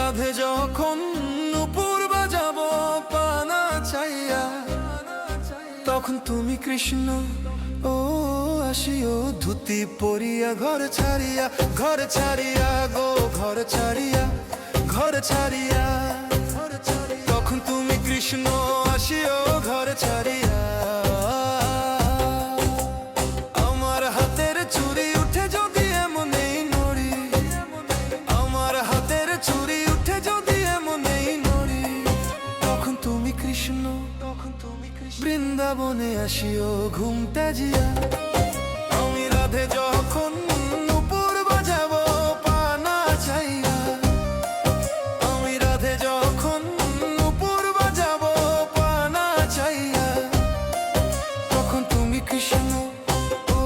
রাধে যখন নূপুর বাজাবো পানা চাইয়া, তখন তুমি কৃষ্ণ ও আসিও ধুতি পরিয়া ঘর ছাড়িয়া, ঘর ছাড়িয়া গো ঘর ছাড়িয়া, ঘর ছাড়িয়া, তখন তুমি কৃষ্ণ আসিও ঘর ছাড়িয়া। আমার হাতের চুড়ি উঠে যদি এমন এই নড়ি, আমার হাতের চুড়ি উঠে যদি এমন এই নড়ি, তখন তুমি কৃষ্ণ, তখন তুমি কৃষ্ণ বৃন্দাবনে আসিও ঘুমটা জিয়া। আমি রাধে যখন নূপুর বাজাবো পানা চাইয়া, আমি রাধে যখন নূপুর বাজাবো পানা চাইয়া, তখন তুমি কৃষ্ণ ও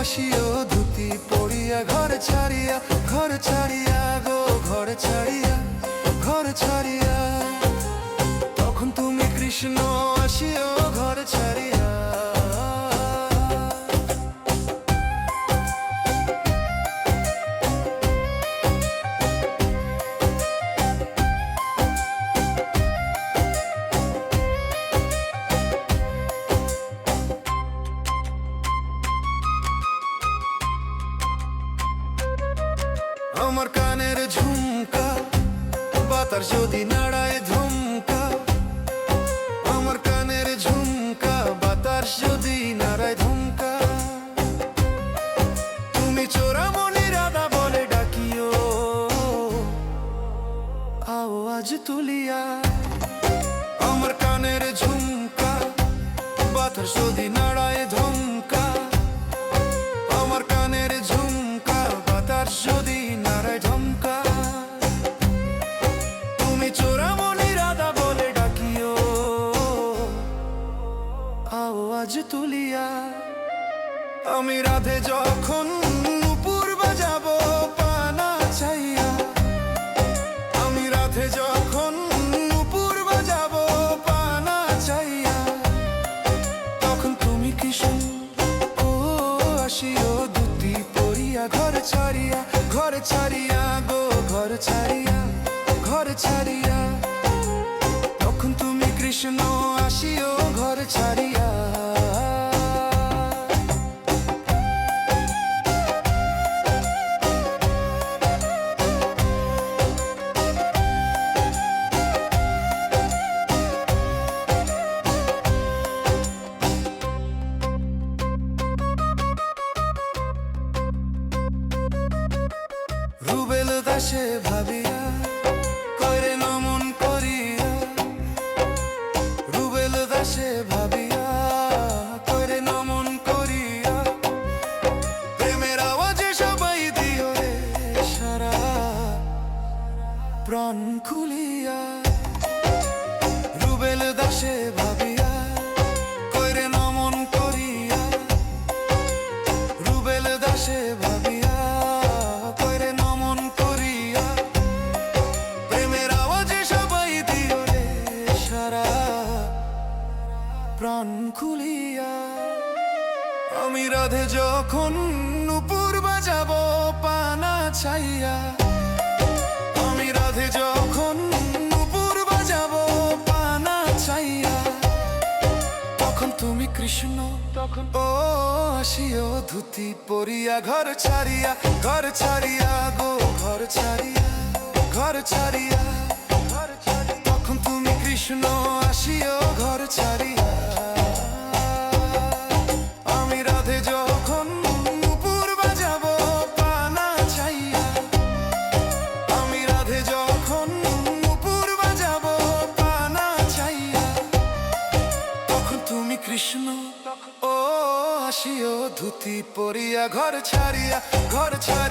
আসিও ধুতি পরিয়া ঘর ছাড়িয়া, ঘর ছাড়িয়া গো ঘর ছাড়িয়া, ঘর ছাড়িয়া, তখন তুমি কৃষ্ণ আসিও ঘর ছাড়িয়া। আমার কানের ঝুমকা বাতাস যদি নাড়ায় ধুমকা, আমার কানের ঝুমকা বাতাস যদি নাড়ায় ধুমকা, তুমি চোরামণি রাধা বলে ডাকিও আওয়াজ তুলিয়া। আমার কানের ঝুমকা বাতাস যদি নাড়ায় ধুমকা, আমার কানের ঝুমকা বাতাস যদি নাড়ায় ধুমকা, তুমি চোরামণি রাধা বলে ডাকিও আওয়াজ তুলিয়া। আমি রাধে যখন নূপুর বাজাবো পানা চাইয়া, আমি রাধে যখন নূপুর বাজাবো পানা চাইয়া, তখন তুমি কৃষ্ণ ও আসিও ধুতি পরিয়া ঘর ছাড়িয়া, ঘর ছাড়িয়া গো ঘর ছাড়িয়া, ঘর ছাড়িয়া, তখন তুমি কৃষ্ণ আসিও ঘর ছাড়িয়া। রুবেল দাসে ভাবিয়া কইরে নমন করিয়া, রুবেল দাসে ভাবিয়া কইরে নমন করিয়া, প্রেমের আওয়াজে সবাই দিও রে সারা প্রাণ খুলিয়া। রুবেল দাসে ভাবিয়া কইরে নমন করিয়া, রুবেল দাসে ভাবিয়া কইরে নমন করিয়া, প্রেমের আওয়াজে সবাই দিও রে সারা প্রাণ খুলিয়া। আমি রাধে যখন নূপুর বাজাবো পানা চাইয়া, আমি রাধে যখন নূপুর বাজাবো পানা চাইয়া, তখন তুমি কৃষ্ণ, তখন ও আসিও ধুতি পরিয়া ঘর ছাড়িয়া, ঘর ছাড়িয়া গো ঘর ছাড়িয়া, ঘর ছাড়িয়া, তখন তুমি কৃষ্ণ আসিও ঘর ছাড়িয়া। আমি রাধে যখন নূপুর বাজাবো পানা চাইয়া, আমি রাধে যখন নূপুর বাজাবো পানা চাইয়া, তখন তুমি কৃষ্ণ ও আসিও ধুতি পরিয়া ঘর ছাড়িয়া, ঘর ছাড়িয়া।